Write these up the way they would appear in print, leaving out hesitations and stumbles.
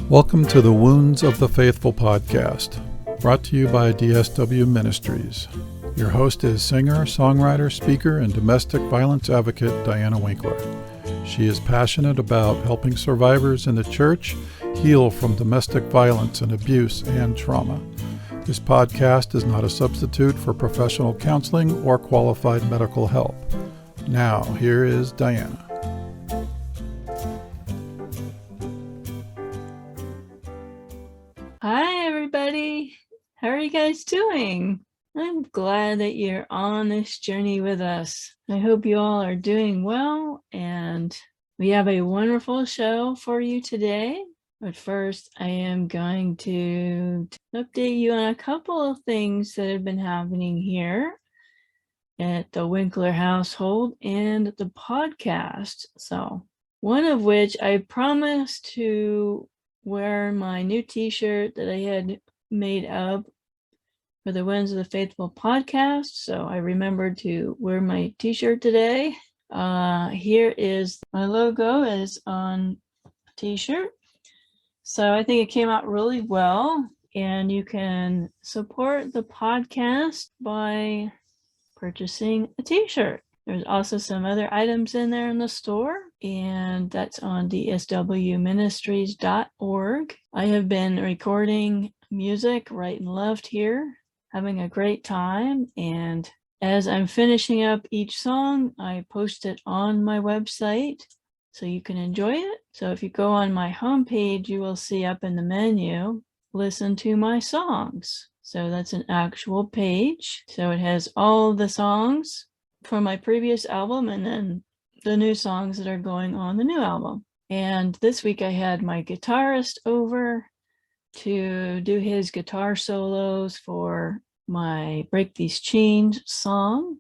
Welcome to the Wounds of the Faithful podcast, brought to you by DSW Ministries. Your host is singer, songwriter, speaker, and domestic violence advocate Diana Winkler. She is passionate about helping survivors in the church heal from domestic violence and abuse and trauma. This podcast is not a substitute for professional counseling or qualified medical help. Now, here is Diana. Hi, everybody. How are you guys doing? I'm glad that you're on this journey with us. I hope you all are doing well, and we have a wonderful show for you today. But first, I am going to update you on a couple of things that have been happening here at the Winkler household and the podcast. So, one of which I promised to wear my new t-shirt that I had made up for the Wounds of the Faithful podcast. So I remembered to wear my t-shirt today. Here is my logo is on a t-shirt. So I think it came out really well, and you can support the podcast by purchasing a t-shirt. There's also some other items in there in the store, and that's on dswministries.org. I have been recording music right and left here, having a great time, and as I'm finishing up each song, I post it on my website so you can enjoy it. So if you go on my homepage, you will see up in the menu, listen to my songs. So that's an actual page. So it has all the songs from my previous album and then the new songs that are going on the new album. And this week I had my guitarist over to do his guitar solos for my Break These Chains song,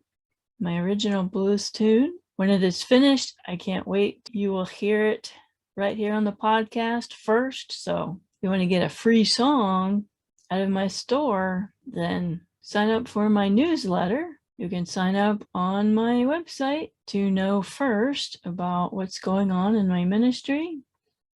my original blues tune. When it is finished, I can't wait. You will hear it right here on the podcast first. So if you want to get a free song out of my store, then sign up for my newsletter. You can sign up on my website to know first about what's going on in my ministry.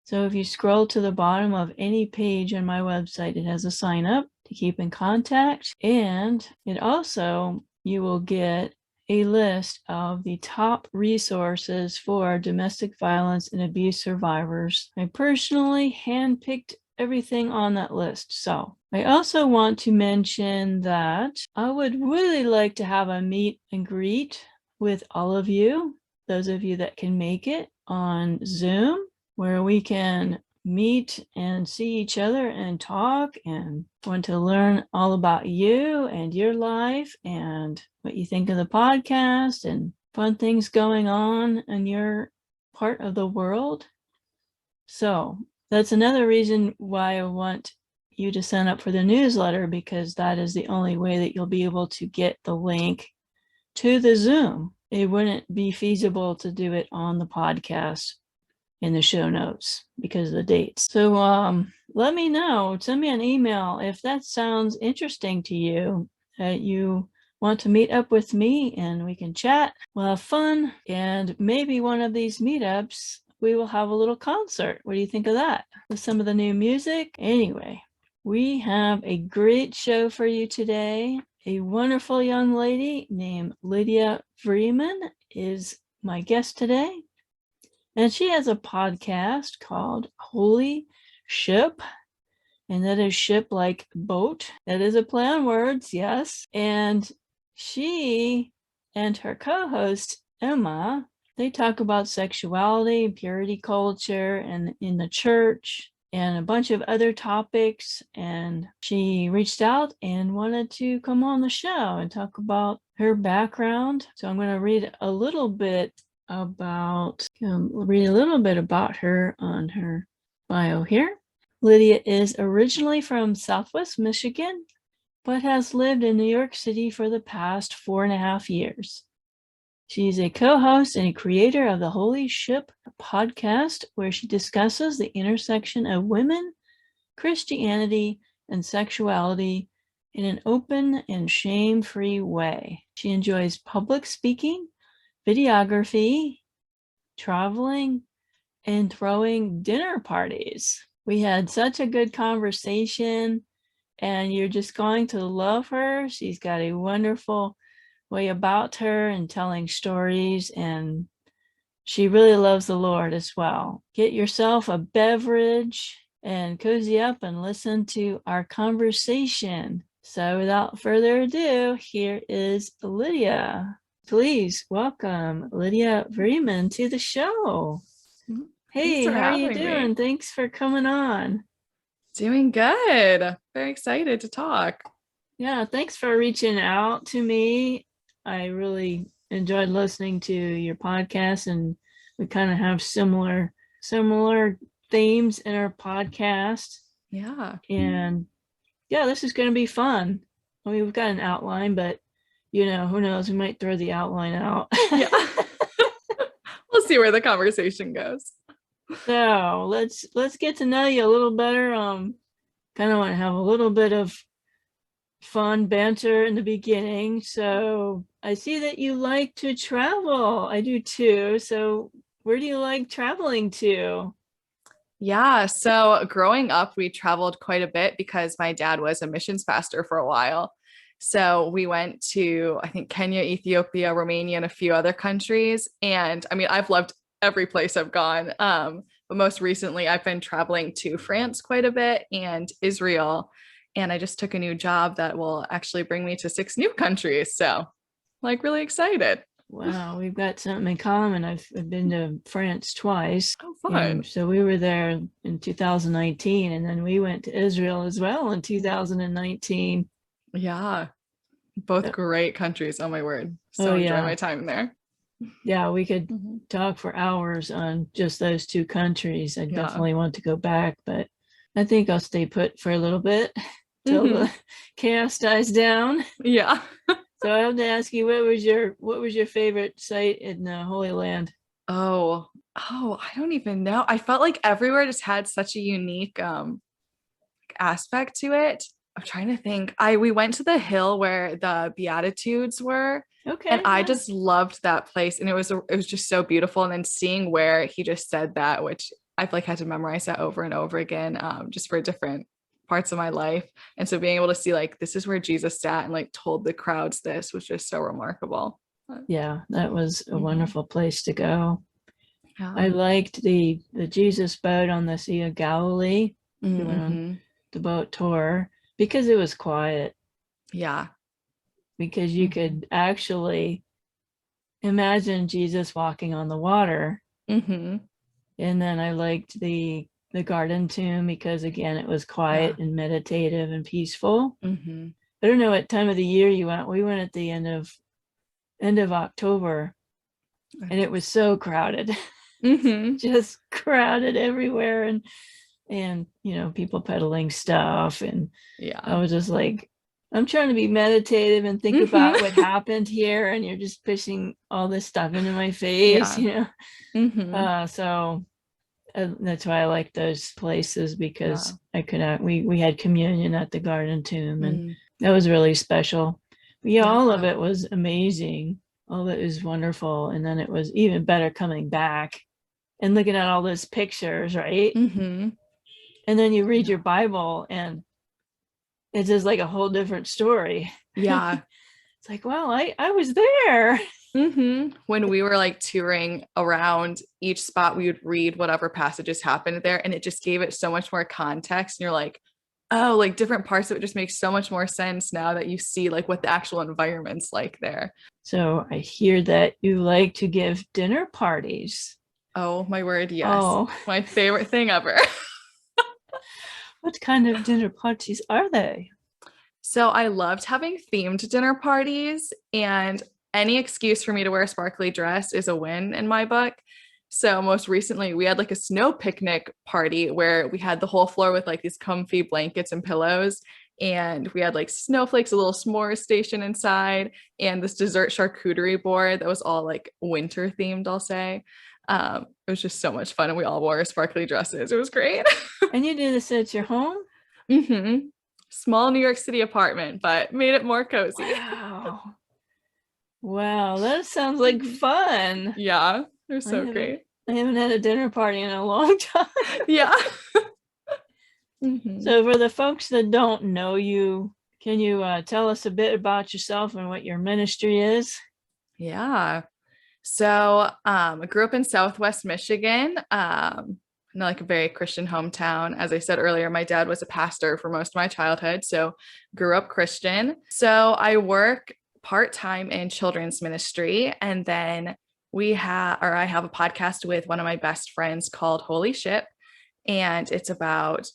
So if you scroll to the bottom of any page on my website, it has a sign up to keep in contact. And it also, you will get a list of the top resources for domestic violence and abuse survivors. I personally handpicked everything on that list. So I also want to mention that I would really like to have a meet and greet with all of you, those of you that can make it, on Zoom, where we can meet and see each other and talk, and want to learn all about you and your life and what you think of the podcast and fun things going on in your part of the world. So that's another reason why I want you to sign up for the newsletter, because that is the only way that you'll be able to get the link to the Zoom. It wouldn't be feasible to do it on the podcast in the show notes because of the dates. So let me know, send me an email if that sounds interesting to you, that you want to meet up with me and we can chat, we'll have fun, and maybe one of these meetups we will have a little concert. What do you think of that? With some of the new music? Anyway, we have a great show for you today. A wonderful young lady named Lydia Vreeman is my guest today. And she has a podcast called Holy Ship. And that is ship like boat. That is a play on words, yes. And she and her co-host, Emma, they talk about sexuality, purity culture, and in the church, and a bunch of other topics. And she reached out and wanted to come on the show and talk about her background. So I'm going to read a little bit about her on her bio here. Lydia is originally from Southwest Michigan, but has lived in New York City for the past 4.5 years. She's a co-host and a creator of the Holy Ship podcast, where she discusses the intersection of women, Christianity, and sexuality in an open and shame-free way. She enjoys public speaking, videography, traveling, and throwing dinner parties. We had such a good conversation, and you're just going to love her. She's got a wonderful way about her and telling stories, and she really loves the Lord as well. Get yourself a beverage and cozy up and listen to our conversation. So without further ado, here is Lydia. Please welcome Lydia Vreeman to the show. Hey, how are you doing? Thanks for coming on. Doing good. Very excited to talk. Yeah, thanks for reaching out to me. I really enjoyed listening to your podcast, and we kind of have similar themes in our podcast. Yeah. And yeah, this is going to be fun. I mean, we've got an outline, but who knows? We might throw the outline out. Yeah. We'll see where the conversation goes. So let's get to know you a little better. Kind of want to have a little bit of fun banter in the beginning. So I see that you like to travel. I do too. So where do you like traveling to? Yeah. So growing up, we traveled quite a bit because my dad was a missions pastor for a while. So we went to, I think, Kenya, Ethiopia, Romania, and a few other countries. And I mean, I've loved every place I've gone. But most recently, I've been traveling to France quite a bit and Israel. And I just took a new job that will actually bring me to 6 new countries. So, like, really excited. Wow, we've got something in common. I've been to France twice. Oh, fun. So we were there in 2019, and then we went to Israel as well in 2019. Yeah. Both great countries. Oh, my word. So enjoy my time there. Yeah, we could talk for hours on just those 2 countries. I definitely want to go back, but I think I'll stay put for a little bit till the chaos dies down. Yeah. So I have to ask you, what was your favorite site in the Holy Land? Oh, I don't even know. I felt like everywhere just had such a unique aspect to it. I'm trying to think. We went to the hill where the Beatitudes were. Okay. And I just loved that place. And it was just so beautiful. And then seeing where he just said that, which I've like had to memorize that over and over again, just for different parts of my life. And so being able to see like, this is where Jesus sat and like told the crowds this was just so remarkable. Yeah, that was a wonderful place to go. Yeah. I liked the Jesus boat on the Sea of Galilee. We went on the boat tour because it was quiet. Yeah. Because you could actually imagine Jesus walking on the water. And then I liked the garden tomb because, again, it was quiet and meditative and peaceful. I don't know what time of the year you went. We went at the end of October, and it was so crowded. Just crowded everywhere, and people peddling stuff, and I was just like, I'm trying to be meditative and think about what happened here, and you're just pushing all this stuff into my face, so that's why I like those places, because I could we had communion at the garden tomb, and that was really special. But all of it was amazing. All of it was wonderful, and then it was even better coming back and looking at all those pictures, right? And then you read your Bible, and it's just like a whole different story. Yeah. It's like, well, I was there. When we were like touring around each spot, we would read whatever passages happened there, and it just gave it so much more context. And you're like, oh, like different parts of it just make so much more sense now that you see like what the actual environment's like there. So I hear that you like to give dinner parties. Oh, my word. Yes. My favorite thing ever. What kind of dinner parties are they? So I loved having themed dinner parties, and any excuse for me to wear a sparkly dress is a win in my book. So most recently we had like a snow picnic party where we had the whole floor with like these comfy blankets and pillows, and we had like snowflakes, a little s'more station inside, and this dessert charcuterie board that was all like winter themed, I'll say. It was just so much fun, and we all wore sparkly dresses. It was great. And you do this at your home? Small New York City apartment, but made it more cozy. Wow, that sounds like fun. Yeah, they're so great. I haven't had a dinner party in a long time. Yeah. Mhm. So for the folks that don't know you, can you tell us a bit about yourself and what your ministry is? Yeah. So I grew up in Southwest Michigan, in like a very Christian hometown. As I said earlier, my dad was a pastor for most of my childhood, so grew up Christian. So I work part-time in children's ministry, and then I have a podcast with one of my best friends called Holy Ship, and it's about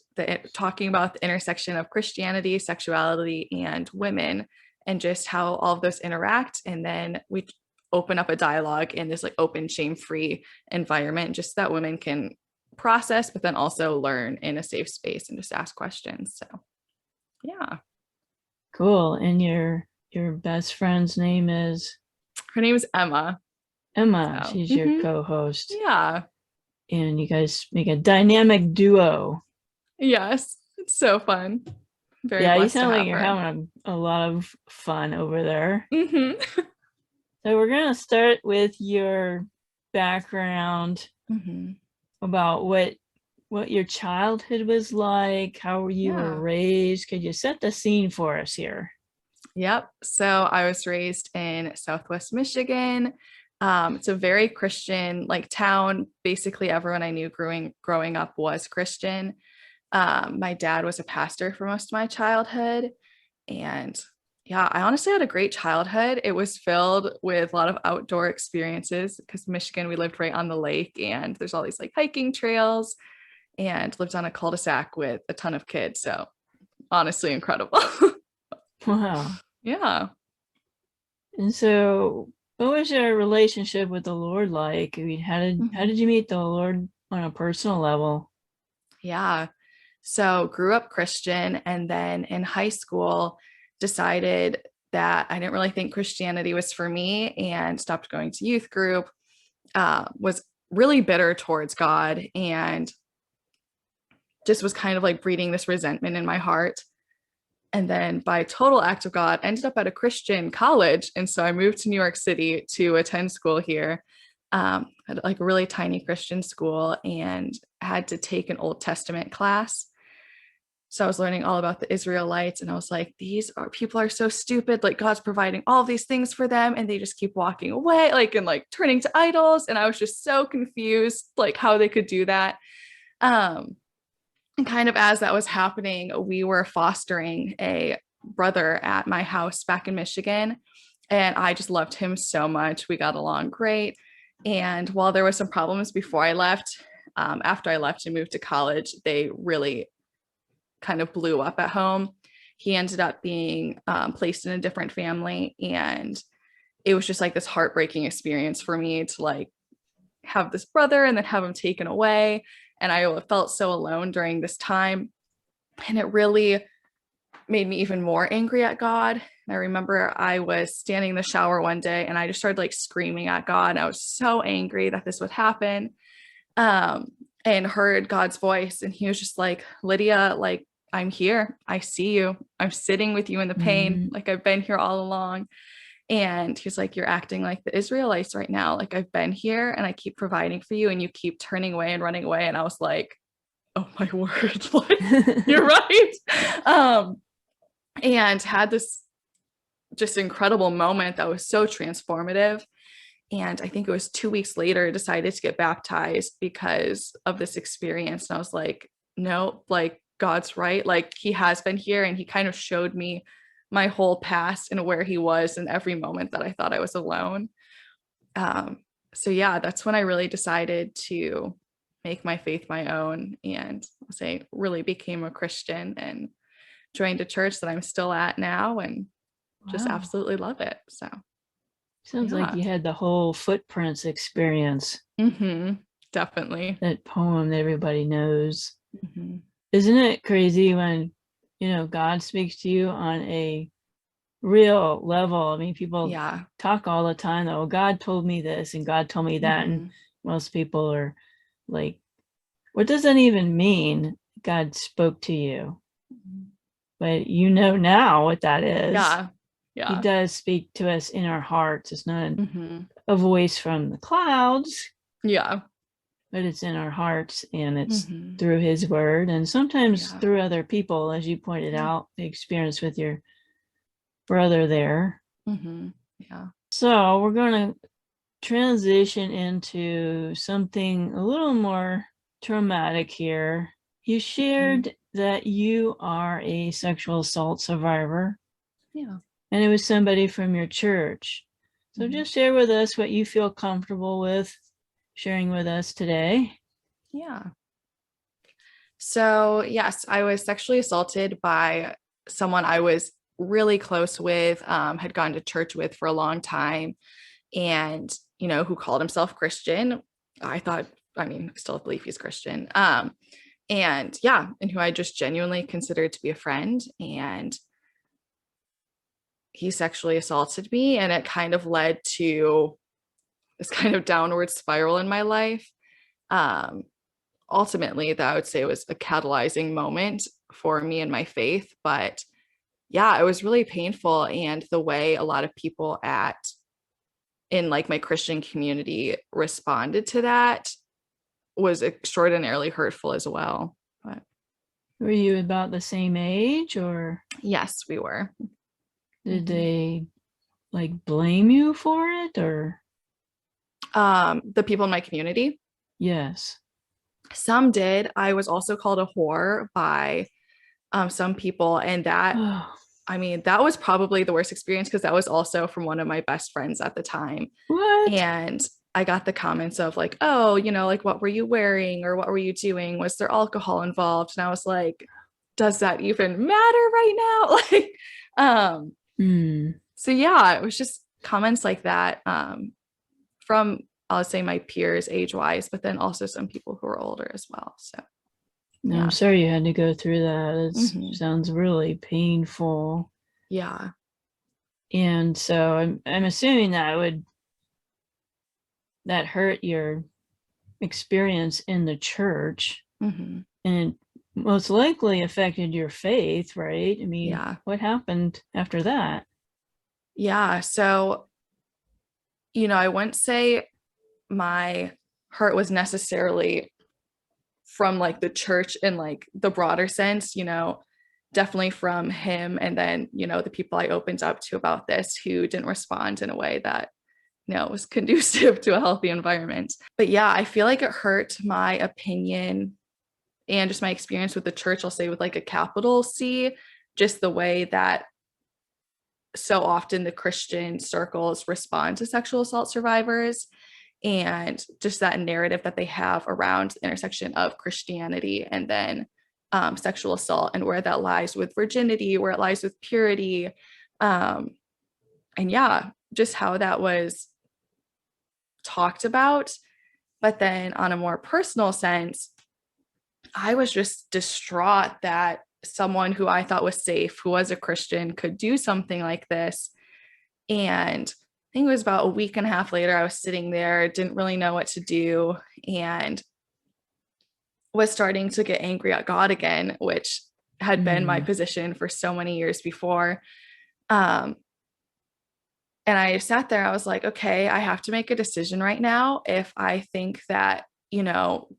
talking about the intersection of Christianity, sexuality, and women, and just how all of those interact. And then we open up a dialogue in this like open, shame-free environment, just so that women can process, but then also learn in a safe space and just ask questions. So yeah. Cool. And your best friend's name is Her name is Emma. Emma. So, She's your co-host. Yeah. And you guys make a dynamic duo. Yes. It's so fun. Very Yeah, you blessed to sound like have you're her. having a lot of fun over there. Mhm. So we're going to start with your background Mhm. about what your childhood was like, how you were Yeah. raised. Could you set the scene for us here? Yep. So I was raised in Southwest Michigan. It's a very Christian like town. Basically, everyone I knew growing up was Christian. My dad was a pastor for most of my childhood, and yeah, I honestly had a great childhood. It was filled with a lot of outdoor experiences because Michigan, we lived right on the lake, and there's all these like hiking trails, and lived on a cul-de-sac with a ton of kids. So honestly, incredible. Wow. Yeah. And so what was your relationship with the Lord like? I mean, how did you meet the Lord on a personal level? Yeah. So grew up Christian, and then in high school decided that I didn't really think Christianity was for me and stopped going to youth group. Was really bitter towards God and just was kind of like breeding this resentment in my heart. And then by total act of God, ended up at a Christian college. And so I moved to New York City to attend school here. At like a really tiny Christian school, and had to take an Old Testament class. So I was learning all about the Israelites, and I was like, people are so stupid. Like God's providing all of these things for them, and they just keep walking away, like, and like turning to idols. And I was just so confused, like how they could do that. And kind of as that was happening, we were fostering a brother at my house back in Michigan. And I just loved him so much. We got along great. And while there were some problems before I left, after I left and moved to college, they really kind of blew up at home. He ended up being placed in a different family. And it was just like this heartbreaking experience for me to like have this brother and then have him taken away. And I felt so alone during this time. And it really made me even more angry at God. And I remember I was standing in the shower one day and I just started like screaming at God. And I was so angry that this would happen. And heard God's voice. And he was just like, Lydia, like, I'm here. I see you. I'm sitting with you in the pain. Like I've been here all along. And he's like, you're acting like the Israelites right now. Like I've been here and I keep providing for you and you keep turning away and running away. And I was like, oh my word, like, you're right. And had this just incredible moment that was so transformative. And I think it was 2 weeks later, decided to get baptized because of this experience. And I was like, no, like God's right. Like he has been here. And he kind of showed me my whole past and where he was in every moment that I thought I was alone. So yeah, that's when I really decided to make my faith my own, and I'll say really became a Christian and joined a church that I'm still at now, and just Wow. absolutely love it. So Sounds like you had the whole Footprints experience. Definitely. That poem that everybody knows. Mm-hmm. Isn't it crazy when, God speaks to you on a real level? I mean, people talk all the time, oh, God told me this and God told me that. And most people are like, what does that even mean? God spoke to you. But now what that is. Yeah. He does speak to us in our hearts. It's not a voice from the clouds. Yeah. but it's in our hearts, and it's Mhm. through his word, and sometimes Yeah. through other people, as you pointed Yeah. out, the experience with your brother there. Yeah. So we're going to transition into something a little more traumatic here. You shared that you are a sexual assault survivor, Yeah. and it was somebody from your church. So Mhm. just share with us what you feel comfortable with sharing with us today. Yeah. So, yes, I was sexually assaulted by someone I was really close with, had gone to church with for a long time, and, who called himself Christian. I still believe he's Christian. And yeah, and who I just genuinely considered to be a friend. And he sexually assaulted me, and it kind of led to this kind of downward spiral in my life. Ultimately, that I would say was a catalyzing moment for me and my faith. But yeah, it was really painful. And the way a lot of people in like my Christian community responded to that was extraordinarily hurtful as well. But Were you about the same age, or yes, we were. did they like blame you for it, or? The people in my community, Yes. some did. I was also called a whore by some people, and that that was probably the worst experience, because that was also from one of my best friends at the time. What? And I got the comments of like, oh, like, what were you wearing, or what were you doing? Was there alcohol involved? And I was like, does that even matter right now? So yeah, it was just comments like that, from, I'll say, my peers age wise, but then also some people who are older as well. So No, yeah. I'm sorry you had to go through that. It sounds really painful. Yeah. And so I'm assuming that hurt your experience in the church, and it most likely affected your faith, right? I mean, Yeah. what happened after that? Yeah. So, I wouldn't say my hurt was necessarily from like the church in like the broader sense, definitely from him. And then, the people I opened up to about this who didn't respond in a way that, was conducive to a healthy environment. But yeah, I feel like it hurt my opinion and just my experience with the church, I'll say with like a capital C, just the way that so often the Christian circles respond to sexual assault survivors, and just that narrative that they have around the intersection of Christianity and then sexual assault, and where that lies with virginity, where it lies with purity. And yeah, just how that was talked about. But then on a more personal sense, I was just distraught that someone who I thought was safe, who was a Christian, could do something like this. And I think it was about a week and a half later, I was sitting there, didn't really know what to do, and was starting to get angry at God again, which had been my position for so many years before. And I sat there, I was like, okay, I have to make a decision right now. If I think that,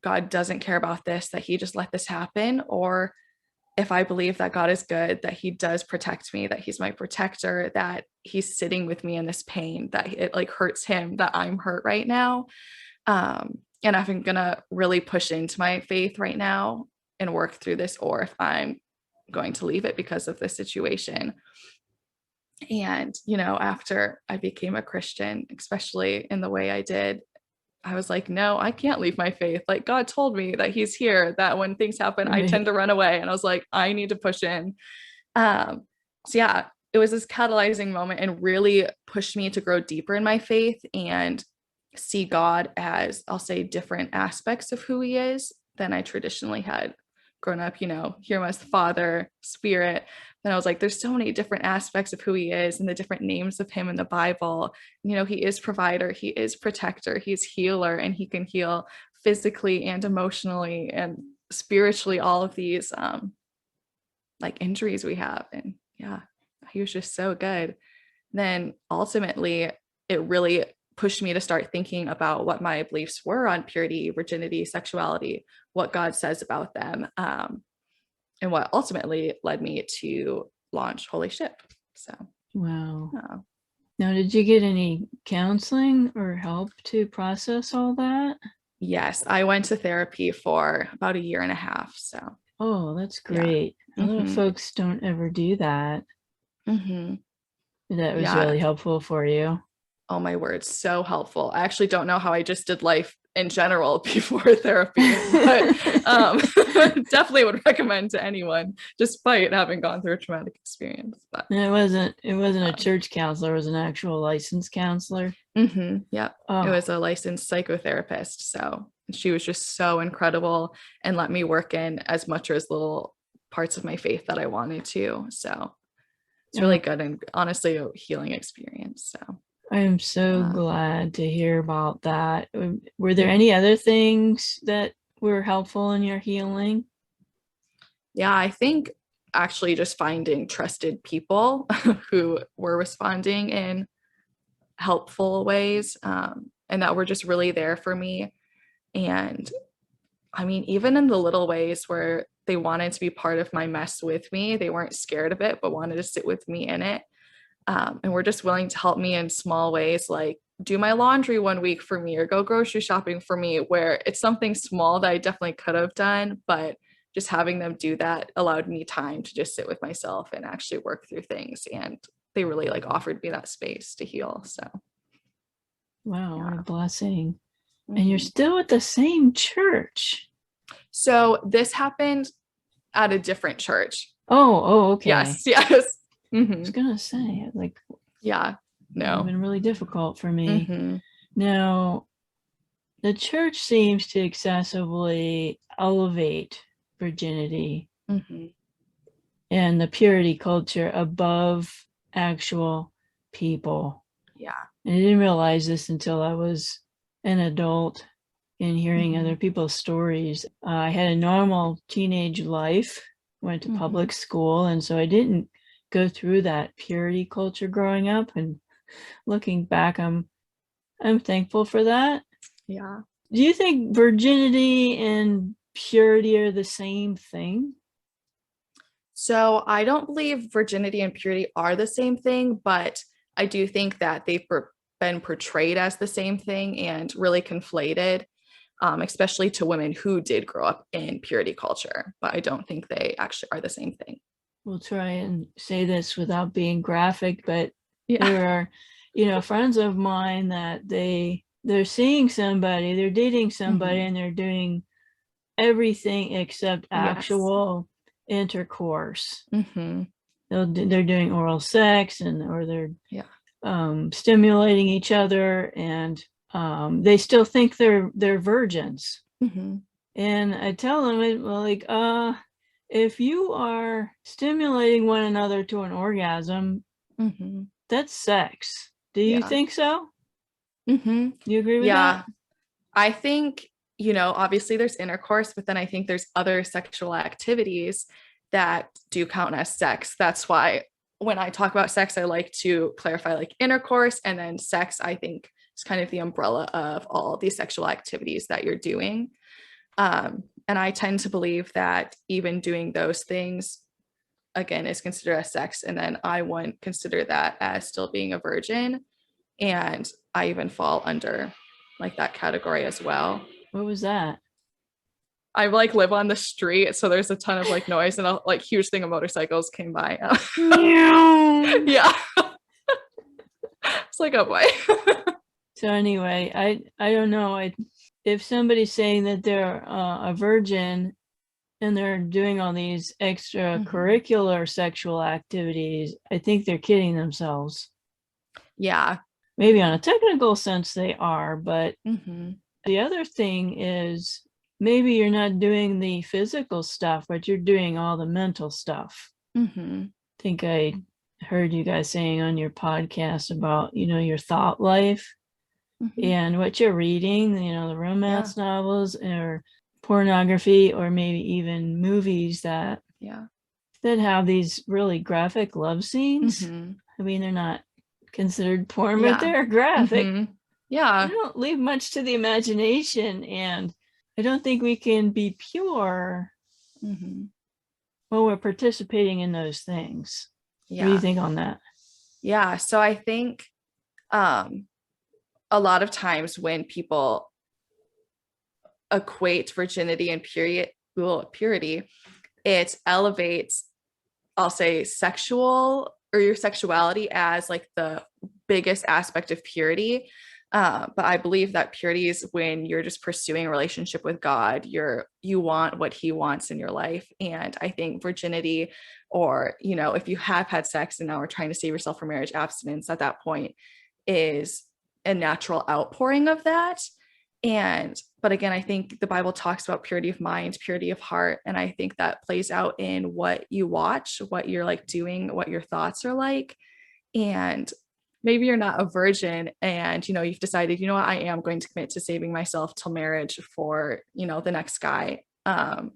God doesn't care about this, that he just let this happen, or if I believe that God is good, that he does protect me, that he's my protector, that he's sitting with me in this pain, that it like hurts him, that I'm hurt right now. And if I'm going to really push into my faith right now and work through this, or if I'm going to leave it because of this situation. And, after I became a Christian, especially in the way I did, I was like, no, I can't leave my faith. Like, God told me that he's here, that when things happen, I tend to run away. And I was like, I need to push in. So yeah, it was this catalyzing moment and really pushed me to grow deeper in my faith and see God as, I'll say, different aspects of who he is than I traditionally had grown up, hear him as the Father, Spirit. Then I was like, there's so many different aspects of who he is and the different names of him in the Bible. He is provider, he is protector, he's healer, and he can heal physically and emotionally and spiritually all of these like injuries we have. And yeah, he was just so good. Then ultimately, it really pushed me to start thinking about what my beliefs were on purity, virginity, sexuality, what God says about them, and what ultimately led me to launch Holy Ship. So, Wow. Now, did you get any counseling or help to process all that? yes, I went to therapy for about 1.5 years. So, oh, that's great. A lot of folks don't ever do that. That was really helpful for you. Oh my word, so helpful. I actually don't know how I just did life in general before therapy, but definitely would recommend to anyone, despite having gone through a traumatic experience. But it wasn't a church counselor, it was an actual licensed counselor. Yep. Oh. It was a licensed psychotherapist. So she was just so incredible and let me work in as much or as little parts of my faith that I wanted to. So it's really good and honestly a healing experience. So I am so glad to hear about that. Were there any other things that were helpful in your healing? Yeah, I think actually just finding trusted people who were responding in helpful ways, and that were just really there for me. And I mean, even in the little ways where they wanted to be part of my mess with me, they weren't scared of it, but wanted to sit with me in it. And were just willing to help me in small ways, like do my laundry one week for me or go grocery shopping for me, where it's something small that I definitely could have done, but just having them do that allowed me time to just sit with myself and actually work through things. And they really like offered me that space to heal. So wow, what a blessing. And you're still at the same church. So this happened at a different church. Oh, okay. Yes. I was gonna say, like, no, it's been really difficult for me. Now, the church seems to excessively elevate virginity and the purity culture above actual people. Yeah. And I didn't realize this until I was an adult and hearing other people's stories. I had a normal teenage life, went to public school, and so I didn't go through that purity culture growing up. And looking back, I'm thankful for that. Yeah. Do you think virginity and purity are the same thing? So I don't believe virginity and purity are the same thing, but I do think that they've been portrayed as the same thing and really conflated, especially to women who did grow up in purity culture. But I don't think they actually are the same thing. We'll try and say this without being graphic, but there are, friends of mine that they're seeing somebody, they're dating somebody, and they're doing everything except actual intercourse. They're doing oral sex or they're stimulating each other, and they still think they're virgins. And I tell them, like, if you are stimulating one another to an orgasm, that's sex. Do you think so? You agree with that? I think, obviously there's intercourse, but then I think there's other sexual activities that do count as sex. That's why when I talk about sex, I like to clarify like intercourse, and then sex, I think, is kind of the umbrella of all these sexual activities that you're doing. And I tend to believe that even doing those things, again, is considered as sex. And then I wouldn't consider that as still being a virgin. And I even fall under like that category as well. What was that? I like live on the street, so there's a ton of like noise and a like huge thing of motorcycles came by. Yeah. It's like, oh boy. So anyway, I don't know. If somebody's saying that they're a virgin and they're doing all these extracurricular sexual activities, I think they're kidding themselves. Yeah. Maybe on a technical sense they are, but the other thing is maybe you're not doing the physical stuff, but you're doing all the mental stuff. I think I heard you guys saying on your podcast about, your thought life and what you're reading, the romance novels or pornography, or maybe even movies that have these really graphic love scenes. I mean, they're not considered porn, but they're graphic. Yeah. They don't leave much to the imagination, and I don't think we can be pure Mm-hmm. when we're participating in those things. Yeah. What do you think on that? Yeah. So I think a lot of times when people equate virginity and purity, it elevates, I'll say, sexual or your sexuality as like the biggest aspect of purity. But I believe that purity is when you're just pursuing a relationship with God. You want what He wants in your life. And I think virginity, or, you know, if you have had sex and now are trying to save yourself from marriage, abstinence at that point is a natural outpouring of that. But again, I think the Bible talks about purity of mind, purity of heart. And I think that plays out in what you watch, what you're like doing, what your thoughts are like. And maybe you're not a virgin and, you know, you've decided, you know what, I am going to commit to saving myself till marriage for, you know, the next guy. But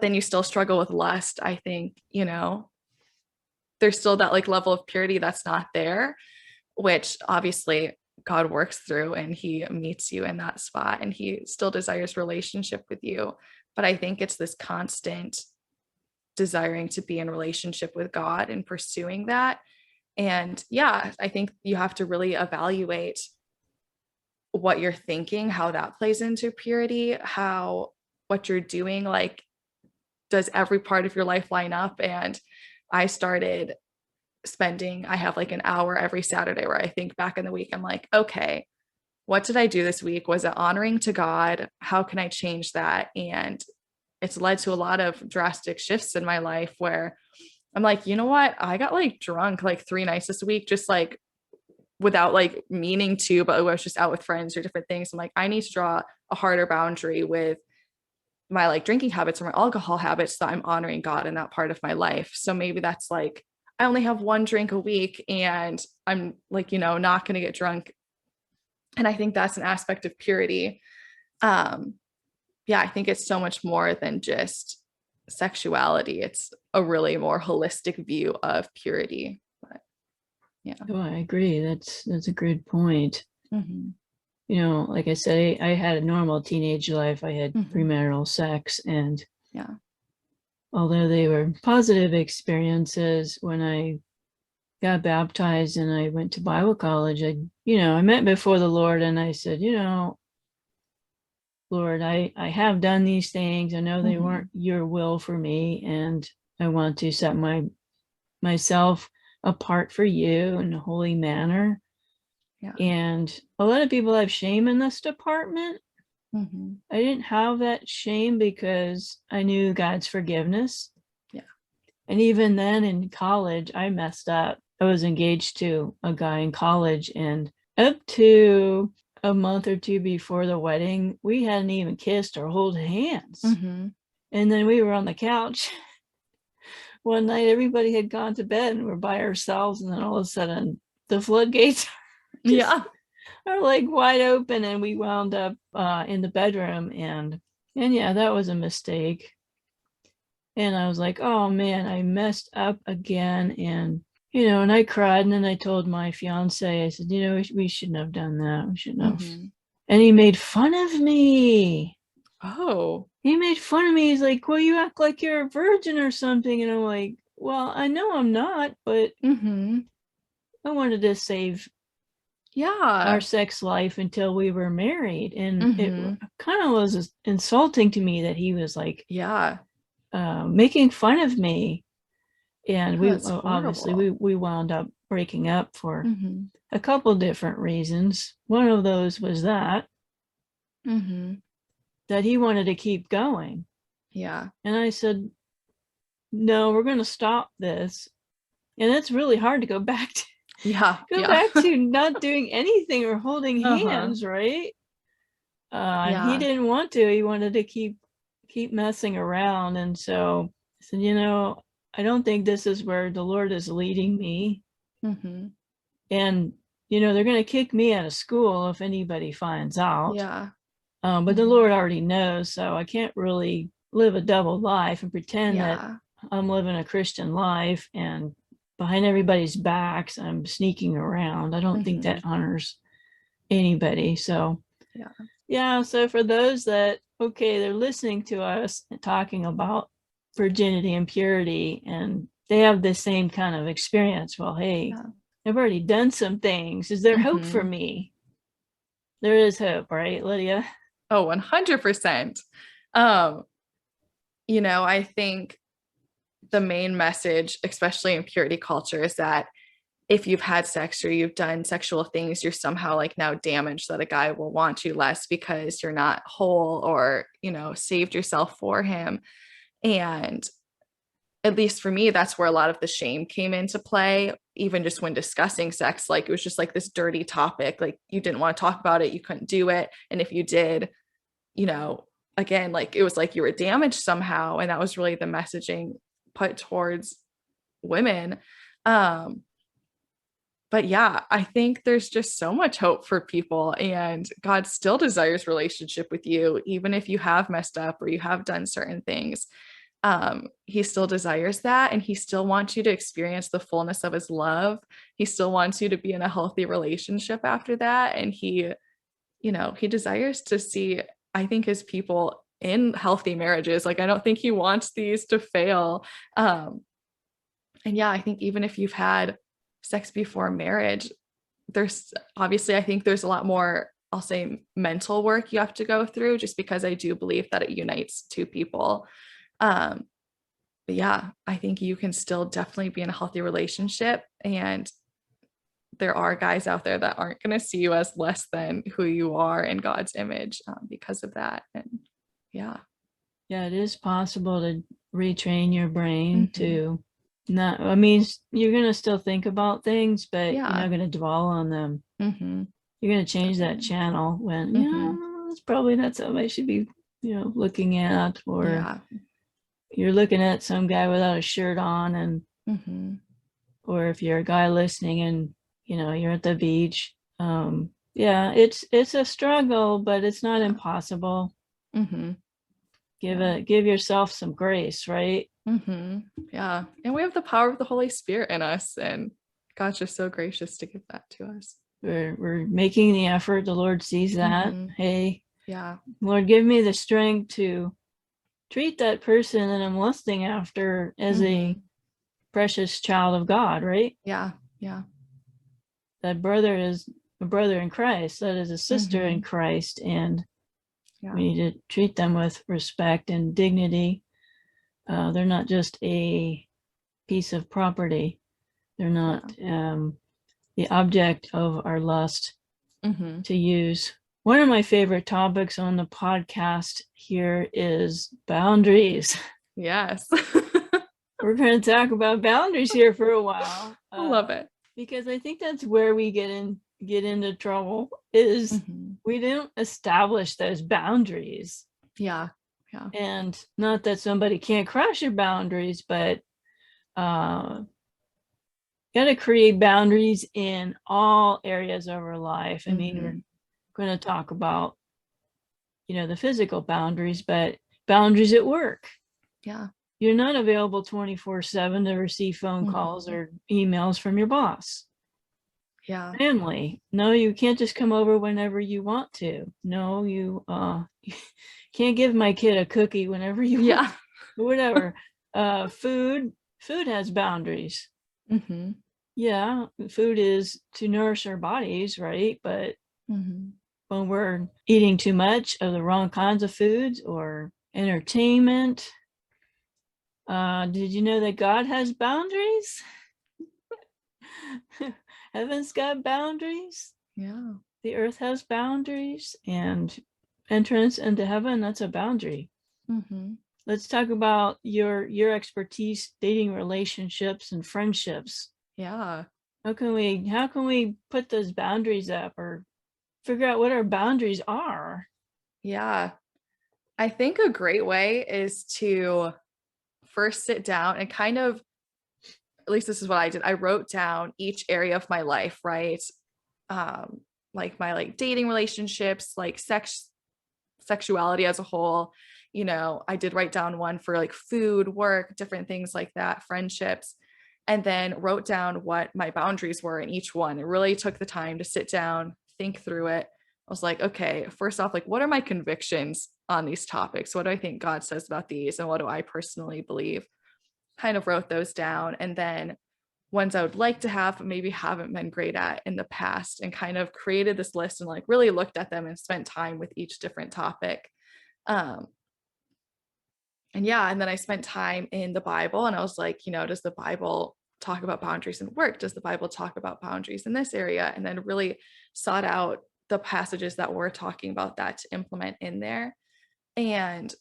then you still struggle with lust. I think, you know, there's still that like level of purity that's not there, which obviously God works through, and He meets you in that spot, and He still desires relationship with you. But I think it's this constant desiring to be in relationship with God and pursuing that. And yeah, I think you have to really evaluate what you're thinking, how that plays into purity, how what you're doing, like, does every part of your life line up? And I started I have like an hour every Saturday where I think back in the week. I'm like, okay, what did I do this week? Was it honoring to God? How can I change that? And it's led to a lot of drastic shifts in my life where I'm like, you know what? I got like drunk like 3 nights this week, just like without like meaning to, but I was just out with friends or different things. I'm like, I need to draw a harder boundary with my like drinking habits or my alcohol habits, so I'm honoring God in that part of my life. So maybe that's like, I only have 1 drink a week and I'm like, you know, not going to get drunk. And I think that's an aspect of purity. Yeah, I think it's so much more than just sexuality. It's a really more holistic view of purity. But yeah. Oh, I agree. That's a good point. Mm-hmm. You know, like I said, I had a normal teenage life. I had Mm-hmm. premarital sex, and Yeah. although they were positive experiences, when I got baptized and I went to Bible college, I met before the Lord, and I said, Lord, I have done these things. I know they Mm-hmm. weren't your will for me, and I want to set myself apart for you in a holy manner. Yeah. And a lot of people have shame in this department. Mm-hmm. I didn't have that shame because I knew God's forgiveness. Yeah. And even then in college, I messed up. I was engaged to a guy in college, and up to a month or two before the wedding, we hadn't even kissed or held hands. Mm-hmm. And then we were on the couch one night, everybody had gone to bed and we're by ourselves, and then all of a sudden the floodgates are like wide open, and we wound up in the bedroom, and yeah, that was a mistake. And I was like, oh man, I messed up again. And and I cried, and then I told my fiance, I said, we shouldn't have done that. We shouldn't have. Mm-hmm. And he made fun of me. Oh. He made fun of me. He's like, well, you act like you're a virgin or something. And I'm like, well, I know I'm not, but Mm-hmm. I wanted to save our sex life until we were married. And Mm-hmm. it kind of was insulting to me that he was like, Yeah. making fun of me. And we obviously horrible. we wound up breaking up for Mm-hmm. a couple different reasons. One of those was that Mm-hmm. he wanted to keep going. Yeah. And I said, no, we're going to stop this. And it's really hard to go back to back to not doing anything or holding hands, right? He didn't want to. He wanted to keep messing around. And so I said, I don't think this is where the Lord is leading me. Mm-hmm. And they're going to kick me out of school if anybody finds out. Yeah. But the Lord already knows, so I can't really live a double life and pretend that I'm living a Christian life and behind everybody's backs I'm sneaking around. I don't think that honors anybody. So yeah. So for those that, okay, they're listening to us talking about virginity and purity, and they have the same kind of experience. Well, hey, I've already done some things. Is there hope for me? There is hope, right, Lydia? Oh, 100%. I think the main message, especially in purity culture, is that if you've had sex or you've done sexual things, you're somehow like now damaged, that a guy will want you less because you're not whole or, saved yourself for him. And at least for me, that's where a lot of the shame came into play, even just when discussing sex. Like, it was just like this dirty topic. Like, you didn't want to talk about it. You couldn't do it. And if you did, again, like, it was like you were damaged somehow. And that was really the messaging put towards women. But yeah, I think there's just so much hope for people, and God still desires relationship with you, even if you have messed up or you have done certain things. He still desires that, and he still wants you to experience the fullness of his love. He still wants you to be in a healthy relationship after that. And he desires to see, I think, his people in healthy marriages. Like, I don't think he wants these to fail. And yeah, I think even if you've had sex before marriage, there's obviously, I think there's a lot more, I'll say, mental work you have to go through, just because I do believe that it unites two people. But yeah, I think you can still definitely be in a healthy relationship, and there are guys out there that aren't going to see you as less than who you are in God's image because of that. And yeah, it is possible to retrain your brain to not, I mean, you're going to still think about things, but you're not going to dwell on them. You're going to change that channel when, it's probably not something I should be, looking at, or you're looking at some guy without a shirt on, and, or if you're a guy listening and, you're at the beach. It's a struggle, but it's not impossible. Give yourself some grace, right? Yeah. And we have the power of the Holy Spirit in us, and God's just so gracious to give that to us. We're making the effort. The Lord sees that. Hey, yeah, Lord, give me the strength to treat that person that I'm lusting after as a precious child of God, right? Yeah. That brother is a brother in Christ. That is a sister in Christ. And we need to treat them with respect and dignity. They're not just a piece of property. They're not the object of our lust to use. One of my favorite topics on the podcast here is boundaries. Yes. We're going to talk about boundaries here for a while. I love it. Because I think that's where we get into trouble, is we don't establish those boundaries. Yeah. And not that somebody can't cross your boundaries, but got to create boundaries in all areas of our life. I mean, we're going to talk about, the physical boundaries, but boundaries at work. Yeah. You're not available 24/7 to receive phone calls or emails from your boss. Yeah. Family. No, you can't just come over whenever you want to. No, you can't give my kid a cookie whenever you want. Whatever. Food has boundaries. Yeah, food is to nourish our bodies, right? But when we're eating too much of the wrong kinds of foods or entertainment, did you know that God has boundaries? Heaven's got boundaries. Yeah. The earth has boundaries, and entrance into heaven, that's a boundary. Let's talk about your expertise dating relationships and friendships. Yeah. How can we put those boundaries up, or figure out what our boundaries are? Yeah. I think a great way is to first sit down and kind of, at least this is what I did. I wrote down each area of my life, right? Like my dating relationships, like sexuality as a whole. I did write down one for food, work, different things like that, friendships, and then wrote down what my boundaries were in each one. It really took the time to sit down, think through it, I was like, okay, first off, like, what are my convictions on these topics? What do I think God says about these? And what do I personally believe? Kind of wrote those down. And then ones I would like to have, but maybe haven't been great at in the past, and kind of created this list and like really looked at them and spent time with each different topic. And then I spent time in the Bible, and I was like, does the Bible talk about boundaries in work? Does the Bible talk about boundaries in this area? And then really sought out the passages that were talking about that to implement in there. And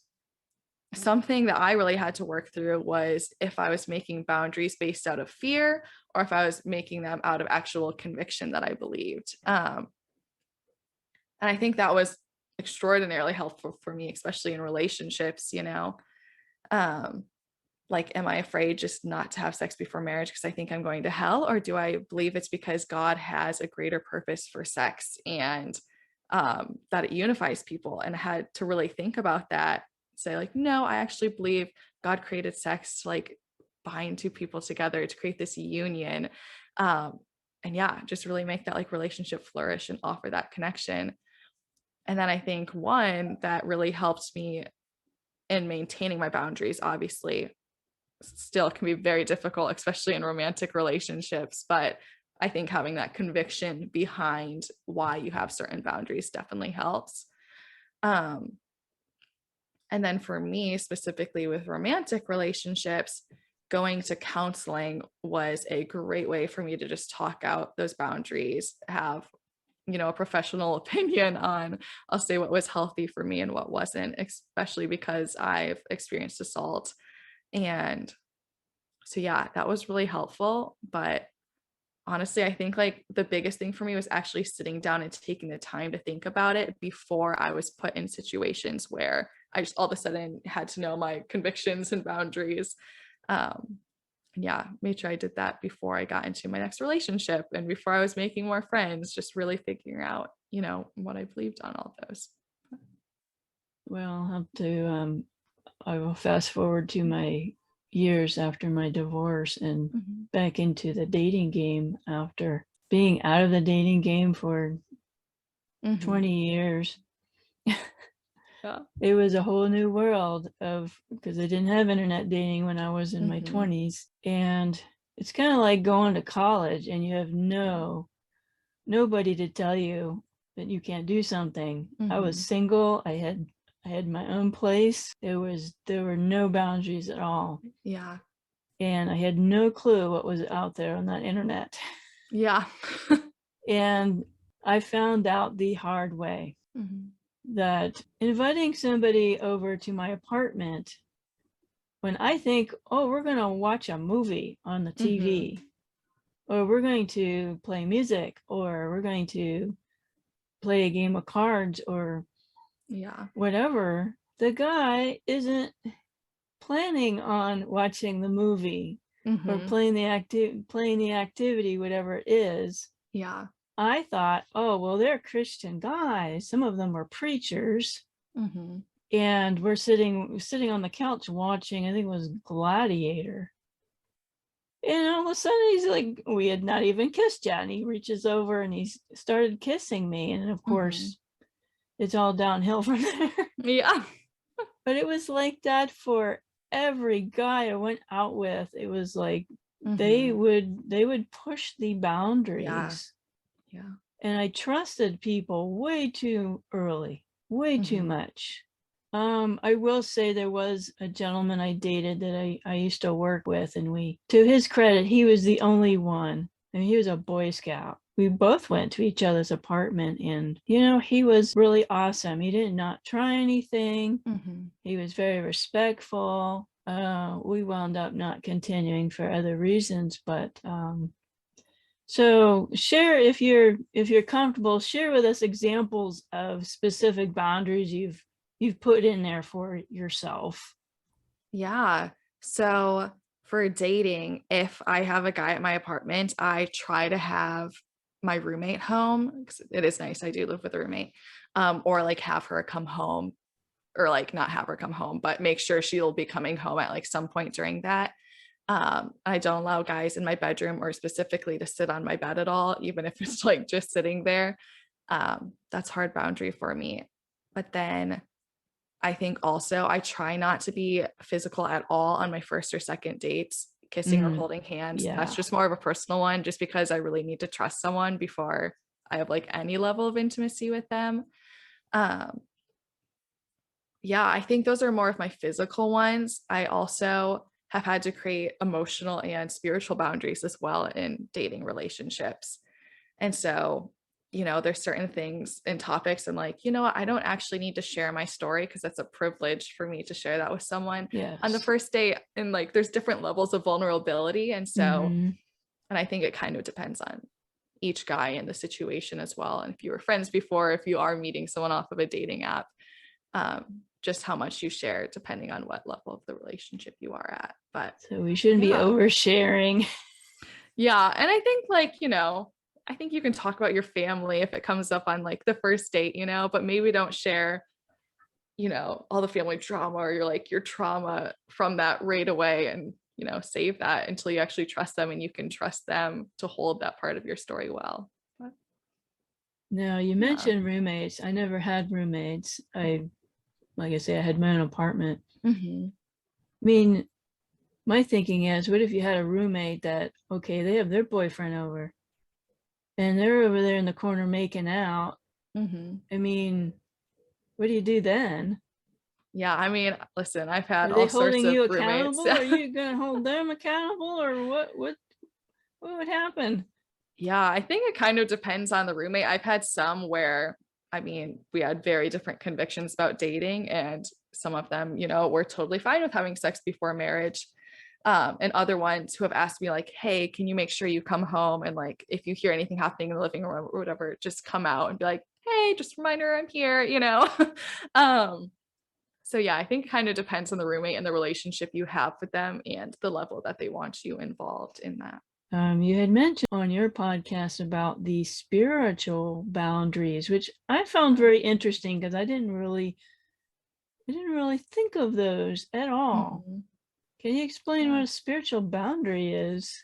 something that I really had to work through was if I was making boundaries based out of fear, or if I was making them out of actual conviction that I believed. And I think that was extraordinarily helpful for me, especially in relationships, like, am I afraid just not to have sex before marriage because I think I'm going to hell? Or do I believe it's because God has a greater purpose for sex, and that it unifies people? And I had to really think about that, say like, no, I actually believe God created sex to like bind two people together to create this union. Just really make that like relationship flourish and offer that connection. And then I think one that really helped me in maintaining my boundaries, obviously still can be very difficult, especially in romantic relationships, but I think having that conviction behind why you have certain boundaries definitely helps. And then for me, specifically with romantic relationships, going to counseling was a great way for me to just talk out those boundaries, have, a professional opinion on, I'll say, what was healthy for me and what wasn't, especially because I've experienced assault. And so, that was really helpful. But honestly, I think like the biggest thing for me was actually sitting down and taking the time to think about it before I was put in situations where I just all of a sudden had to know my convictions and boundaries. Made sure I did that before I got into my next relationship and before I was making more friends, just really figuring out, what I believed on all of those. Well, I'll have to, I will fast forward to my years after my divorce and back into the dating game after being out of the dating game for 20 years. It was a whole new world because I didn't have internet dating when I was in my 20s. And it's kind of like going to college and you have nobody to tell you that you can't do something. I was single. I had my own place. There were no boundaries at all. Yeah. And I had no clue what was out there on that internet. Yeah. And I found out the hard way that inviting somebody over to my apartment when I think, oh, we're going to watch a movie on the TV, or we're going to play music, or we're going to play a game of cards, or whatever, the guy isn't planning on watching the movie or playing the activity, whatever it is. Yeah. I thought, oh, well, they're Christian guys. Some of them were preachers. And we're sitting on the couch watching, I think it was Gladiator. And all of a sudden he's like, we had not even kissed yet. And he reaches over and he started kissing me. And of course, it's all downhill from there. Yeah. But it was like that for every guy I went out with. It was like they would push the boundaries. Yeah. And I trusted people way too early, way too much. I will say there was a gentleman I dated that I used to work with, and to his credit, he was the only one. And he was a Boy Scout. We both went to each other's apartment, and he was really awesome. He did not try anything. He was very respectful. We wound up not continuing for other reasons, but so share, if you're comfortable, share with us examples of specific boundaries you've put in there for yourself. Yeah. So for dating, if I have a guy at my apartment, I try to have my roommate home, because it is nice. I do live with a roommate, or like have her come home, or like not have her come home, but make sure she'll be coming home at like some point during that. I don't allow guys in my bedroom or specifically to sit on my bed at all, even if it's like just sitting there. That's a hard boundary for me. But then I think also I try not to be physical at all on my first or second dates, kissing or holding hands. Yeah. That's just more of a personal one, just because I really need to trust someone before I have like any level of intimacy with them. Yeah, I think those are more of my physical ones. I also have had to create emotional and spiritual boundaries as well in dating relationships. And so, there's certain things and topics I'm like, what, I don't actually need to share my story because that's a privilege for me to share that with someone on the Yes. first date. And like, there's different levels of vulnerability. And so, Mhm. and I think it kind of depends on each guy and the situation as well. And if you were friends before, if you are meeting someone off of a dating app, just how much you share depending on what level of the relationship you are at. But So we shouldn't be yeah. oversharing. Yeah. And I think like, I think you can talk about your family if it comes up on like the first date, but maybe don't share, all the family drama or your trauma from that right away, and, save that until you actually trust them and you can trust them to hold that part of your story well. But, Now, you mentioned roommates. I never had roommates. Like I say, I had my own apartment. mm-hmm. I mean, my thinking is, what if you had a roommate that, okay, they have their boyfriend over and they're over there in the corner making out. Mm-hmm. I mean, what do you do then? Yeah, I mean, listen, I've had Are they all sorts holding of you roommates. accountable? Are you going to hold them accountable, or what would happen? Yeah, I think it kind of depends on the roommate. I've had some where, I mean, we had very different convictions about dating, and some of them, were totally fine with having sex before marriage. And other ones who have asked me like, hey, can you make sure you come home? And like, if you hear anything happening in the living room or whatever, just come out and be like, hey, just a reminder I'm here, So yeah, I think it kind of depends on the roommate and the relationship you have with them and the level that they want you involved in that. You had mentioned on your podcast about the spiritual boundaries, which I found very interesting because I didn't really think of those at all. Mm-hmm. Can you explain what a spiritual boundary is?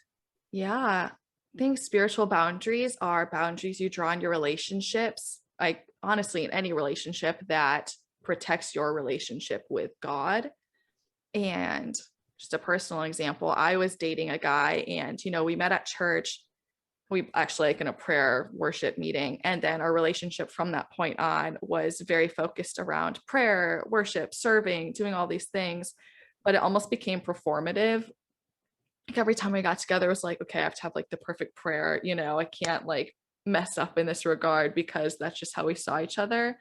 Yeah, I think spiritual boundaries are boundaries you draw in your relationships, like honestly, in any relationship that protects your relationship with God. And just a personal example, I was dating a guy and, we met at church. We actually like in a prayer worship meeting. And then our relationship from that point on was very focused around prayer, worship, serving, doing all these things. But it almost became performative. Like every time we got together, it was like, okay, I have to have like the perfect prayer. I can't like mess up in this regard because that's just how we saw each other.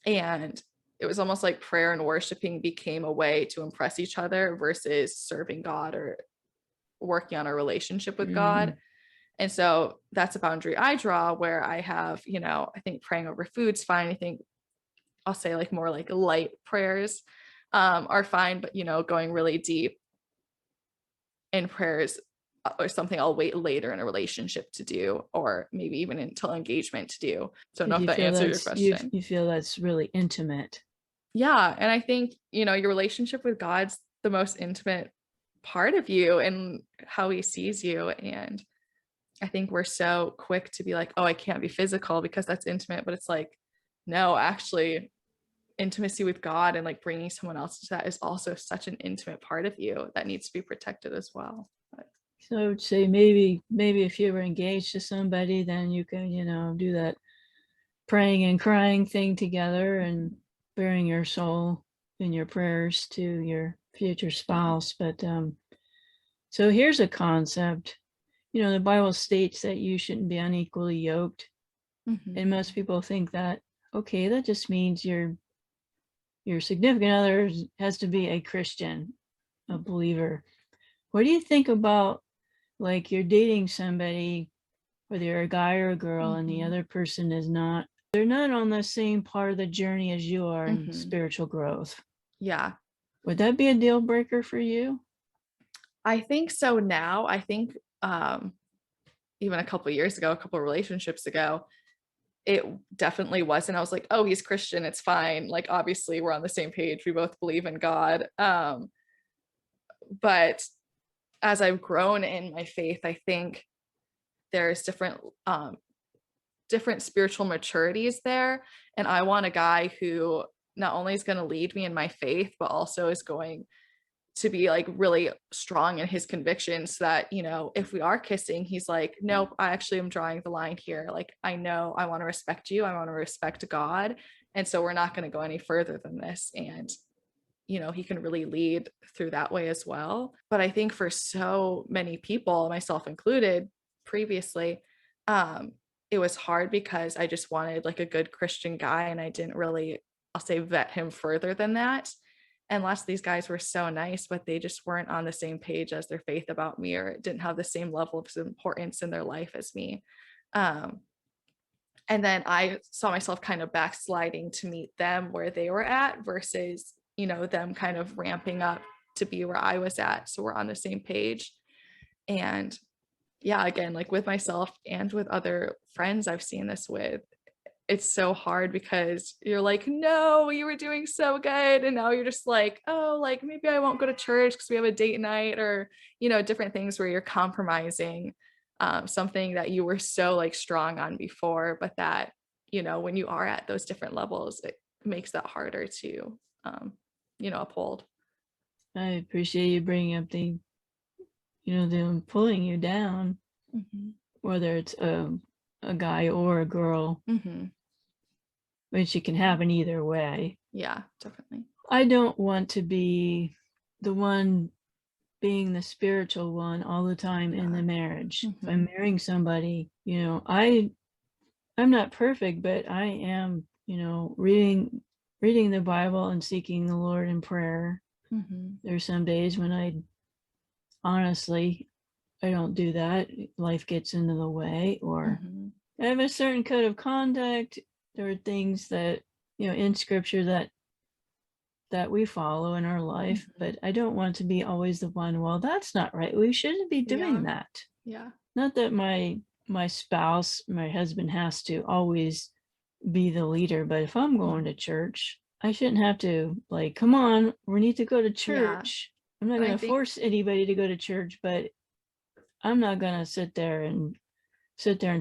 And it was almost like prayer and worshiping became a way to impress each other versus serving God or working on a relationship with God. And so that's a boundary I draw where I have, I think praying over food's fine. I think I'll say like more like light prayers are fine, but going really deep in prayers or something I'll wait later in a relationship to do, or maybe even until engagement to do. So I don't know if that answered your question. You feel that's really intimate. Yeah. And I think, your relationship with God's the most intimate part of you and how he sees you. And I think we're so quick to be like, oh, I can't be physical because that's intimate. But it's like, no, actually, intimacy with God and like bringing someone else to that is also such an intimate part of you that needs to be protected as well. So I would say maybe if you were engaged to somebody, then you can, do that praying and crying thing together and bearing your soul in your prayers to your future spouse. But so here's a concept. The Bible states that you shouldn't be unequally yoked. Mm-hmm. And most people think that, okay, that just means your significant other has to be a Christian, a believer. What do you think about like you're dating somebody, whether you're a guy or a girl, and the other person is not, they're not on the same part of the journey as you are in spiritual growth? Yeah. Would that be a deal breaker for you? I think so now. I think even a couple of years ago, a couple of relationships ago, it definitely wasn't. I was like, oh, he's Christian, it's fine. Like, obviously we're on the same page. We both believe in God. But as I've grown in my faith, I think there's different different spiritual maturities there. And I want a guy who not only is going to lead me in my faith, but also is going to be like really strong in his convictions, so that, you know, if we are kissing, he's like, nope, I actually am drawing the line here. Like, I know I want to respect you. I want to respect God. And so we're not going to go any further than this. And, you know, he can really lead through that way as well. But I think for so many people, myself included previously, it was hard because I just wanted like a good Christian guy, and I didn't really, I'll say, vet him further than that. And lots of these guys were so nice, but they just weren't on the same page as their faith about me, or didn't have the same level of importance in their life as me. And then I saw myself kind of backsliding to meet them where they were at, versus, you know, them kind of ramping up to be where I was at. So we're on the same page. And yeah, again, like with myself and with other friends I've seen this with, it's so hard because you're like, no, you were doing so good. And now you're just like, oh, like maybe I won't go to church because we have a date night, or, you know, different things where you're compromising something that you were so like strong on before, but that, you know, when you are at those different levels, it makes that harder to, you know, uphold. I appreciate you bringing up the, you know, them pulling you down, whether it's a guy or a girl, which it can happen either way. Yeah, definitely. I don't want to be the one being the spiritual one all the time in the marriage. If I'm marrying somebody, you know, I'm not perfect, but I am, you know, reading the Bible and seeking the Lord in prayer. There's some days when I don't do that. Life gets into the way, or I have a certain code of conduct. There are things that, you know, in scripture that we follow in our life, but I don't want to be always the one, well, that's not right, we shouldn't be doing that. Not that my spouse, my husband, has to always be the leader, but if I'm going to church, I shouldn't have to, like, come on, we need to go to church. I'm not going to force anybody to go to church, but I'm not going to sit there in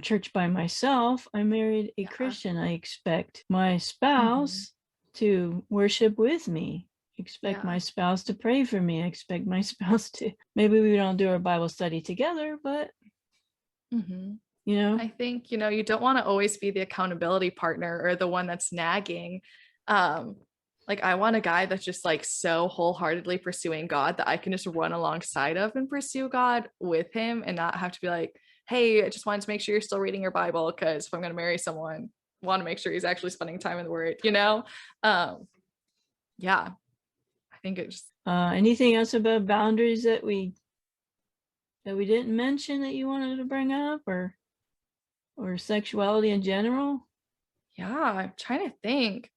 church by myself. I married a Christian. I expect my spouse to worship with me. Expect my spouse to pray for me. I expect my spouse to, maybe we don't do our Bible study together, but you know, I think, you know, you don't want to always be the accountability partner or the one that's nagging. Like, I want a guy that's just like so wholeheartedly pursuing God that I can just run alongside of and pursue God with him, and not have to be like, hey, I just wanted to make sure you're still reading your Bible, because if I'm going to marry someone, I want to make sure he's actually spending time in the Word, you know? Yeah, I think it just. Anything else about boundaries that we didn't mention that you wanted to bring up, or sexuality in general? Yeah, I'm trying to think.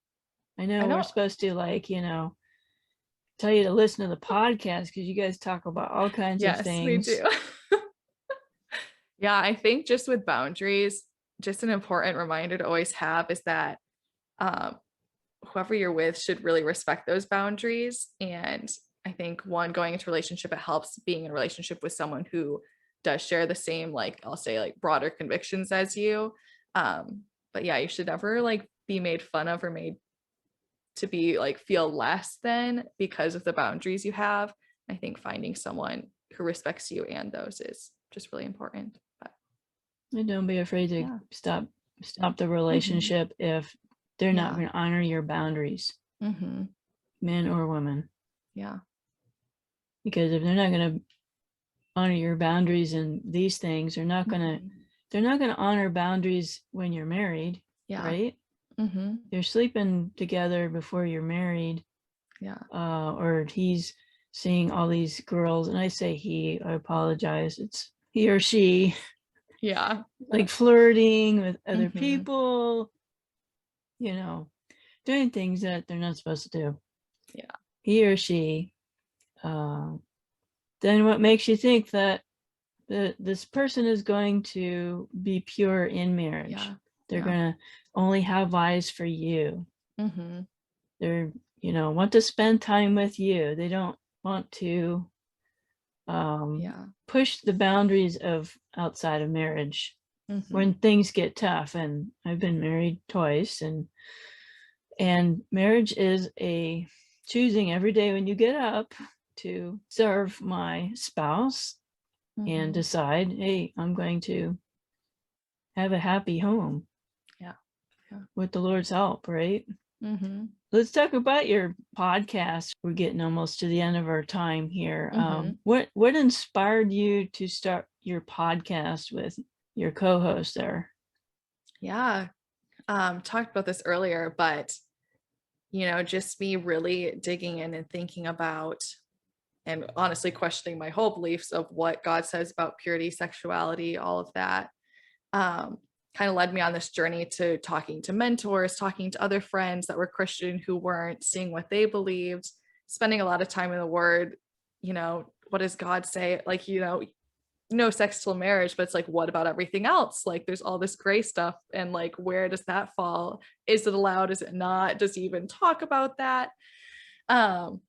I know we're supposed to, like, you know, tell you to listen to the podcast because you guys talk about all kinds of things. Yes, we do. Yeah, I think just with boundaries, just an important reminder to always have is that whoever you're with should really respect those boundaries. And I think, one, going into a relationship, it helps being in a relationship with someone who does share the same, like, I'll say, like, broader convictions as you. But yeah, you should never like be made fun of or made to be like feel less than because of the boundaries you have. I think finding someone who respects you and those is just really important. But and don't be afraid to stop the relationship if they're not going to honor your boundaries, men or women. Because if they're not going to honor your boundaries and these things, they're not going to honor boundaries when you're married, right? You're sleeping together before you're married, or he's seeing all these girls, and I say he, I apologize, it's he or she, like flirting with other people, you know, doing things that they're not supposed to do. He or she, then what makes you think that this person is going to be pure in marriage? They're going to only have eyes for you. They're, you know, want to spend time with you. They don't want to push the boundaries of outside of marriage. when things get tough. And I've been married twice, and marriage is a choosing every day when you get up to serve my spouse and decide, hey, I'm going to have a happy home. Yeah. With the Lord's help, right? Mm-hmm. Let's talk about your podcast. We're getting almost to the end of our time here. What inspired you to start your podcast with your co-host there? Yeah. Talked about this earlier, but just me really digging in and thinking about, and honestly questioning my whole beliefs of what God says about purity, sexuality, all of that, kind of led me on this journey to talking to mentors, talking to other friends that were Christian who weren't, seeing what they believed, spending a lot of time in the Word. What does God say? Like, no sex till marriage, but it's like, what about everything else? Like, there's all this gray stuff, and like, where does that fall? Is it allowed? Is it not? Does he even talk about that? So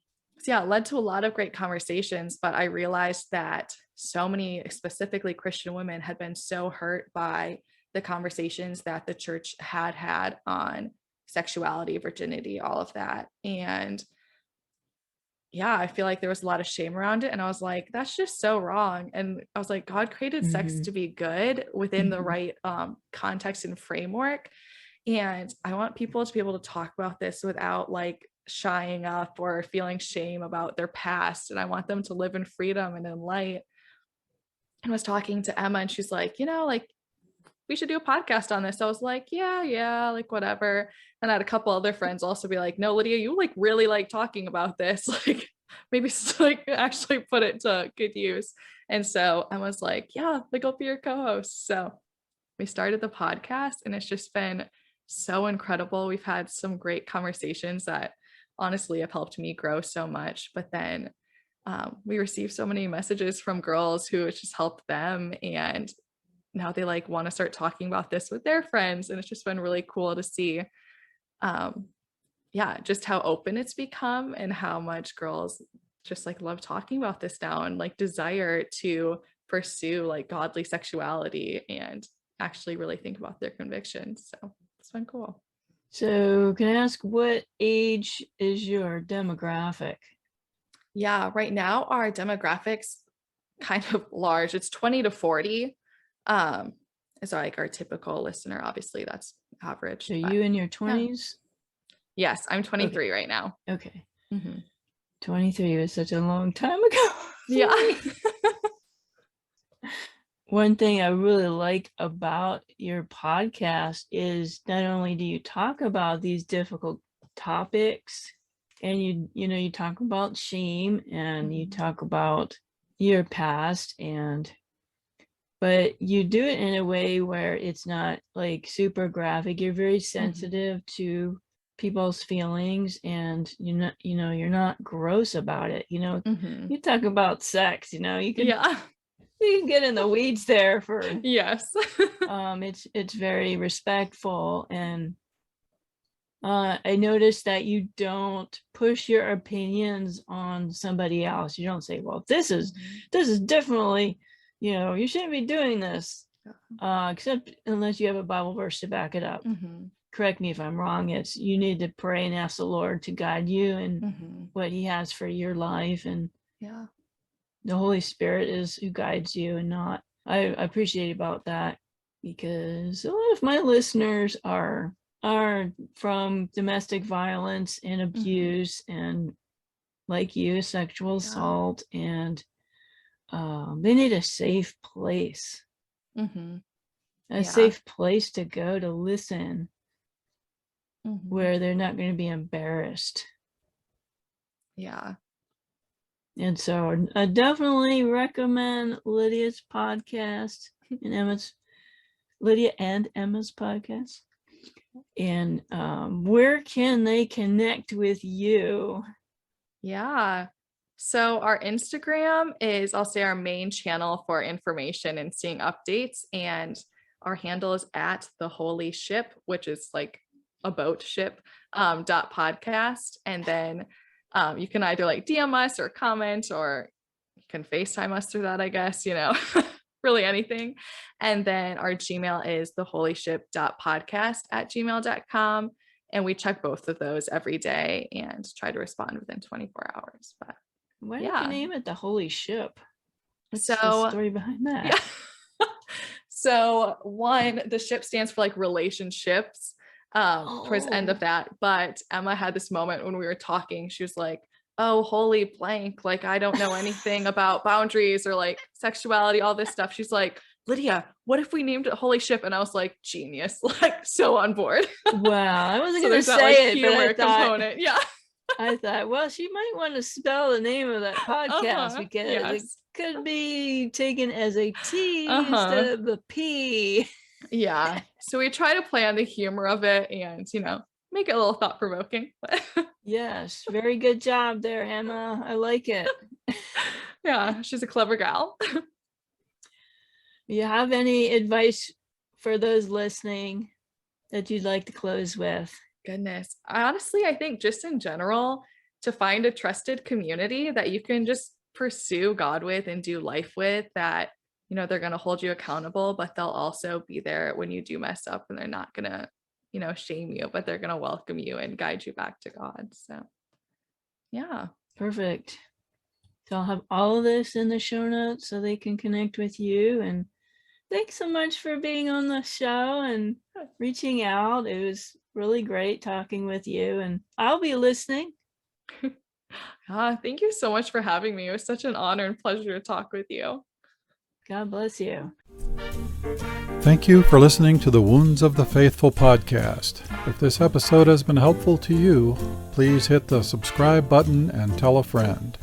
yeah, it led to a lot of great conversations, but I realized that so many, specifically Christian women, had been so hurt by the conversations that the church had on sexuality, virginity, all of that. And yeah, I feel like there was a lot of shame around it. And I was like, that's just so wrong. And I was like, God created sex to be good within the right context and framework. And I want people to be able to talk about this without like shying up or feeling shame about their past. And I want them to live in freedom and in light. And I was talking to Emma, and she's like, like, we should do a podcast on this. I was like, yeah, like whatever. And I had a couple other friends also be like, no, Lydia, you like really like talking about this. Like, maybe like actually put it to good use. And so I was like, yeah, like I'll be your co-host. So we started the podcast, and it's just been so incredible. We've had some great conversations that honestly have helped me grow so much. But then we received so many messages from girls who it's just helped them, and now they like want to start talking about this with their friends. And it's just been really cool to see just how open it's become, and how much girls just like love talking about this now, and like desire to pursue like godly sexuality and actually really think about their convictions. So it's been cool. So can I ask, what age is your demographic? Yeah, right now our demographics kind of large. It's 20 to 40. So like our typical listener, obviously that's average. So you in your 20s? Yeah. Yes, I'm 23 right now. Okay. 23 was such a long time ago. Yeah. One thing I really like about your podcast is not only do you talk about these difficult topics, and you talk about shame, and you talk about your past, but you do it in a way where it's not like super graphic. You're very sensitive to people's feelings, and you're not gross about it. You talk about sex, you can get in the weeds there for yes. It's very respectful, and I noticed that you don't push your opinions on somebody else. You don't say, well, this is definitely, you shouldn't be doing this, except unless you have a Bible verse to back it up. Correct me if I'm wrong. It's, you need to pray and ask the Lord to guide you and what he has for your life, and the Holy Spirit is who guides you, and not. I appreciate about that, because a lot of my listeners are from domestic violence and abuse, and like you, sexual assault, and they need a safe place, a safe place to go to listen, where they're not going to be embarrassed. And so I definitely recommend Lydia's podcast and Lydia and Emma's podcast. And where can they connect with you? Yeah. So our Instagram is, I'll say, our main channel for information and seeing updates. And our handle is at the Holy Ship, which is like a boat ship, .podcast. And then you can either like DM us or comment, or you can FaceTime us through that, I guess, really anything. And then our Gmail is theholyship.podcast@gmail.com. And we check both of those every day and try to respond within 24 hours. But Why did yeah. you name it the Holy Ship? What's So the story behind that? yeah. So one, the ship stands for like relationships towards the end of that. But Emma had this moment when we were talking. She was like, oh, holy blank. Like, I don't know anything about boundaries or like sexuality, all this stuff. She's like, Lydia, what if we named it Holy Ship? And I was like, genius, like so on board. Wow. I wasn't So going to there's that, say like, it, but I humor thought, component. Yeah. I thought, well, she might want to spell the name of that podcast because it Yes. could be taken as a T Uh-huh. instead of the P. Yeah. So we try to play on the humor of it and, make it a little thought provoking. Yes. Very good job there, Emma. I like it. Yeah. She's a clever gal. You have any advice for those listening that you'd like to close with? Goodness. I think just in general, to find a trusted community that you can just pursue God with and do life with, that, they're going to hold you accountable, but they'll also be there when you do mess up, and they're not going to, shame you, but they're going to welcome you and guide you back to God. So, yeah. Perfect. So I'll have all of this in the show notes so they can connect with you. And thanks so much for being on the show and reaching out. It was really great talking with you, and I'll be listening. Thank you so much for having me. It was such an honor and pleasure to talk with you. God bless you. Thank you for listening to the Wounds of the Faithful podcast. If this episode has been helpful to you, please hit the subscribe button and tell a friend.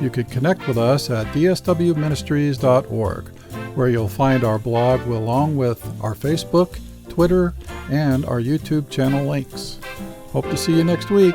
You can connect with us at dswministries.org, where you'll find our blog along with our Facebook, Twitter, and our YouTube channel links. Hope to see you next week.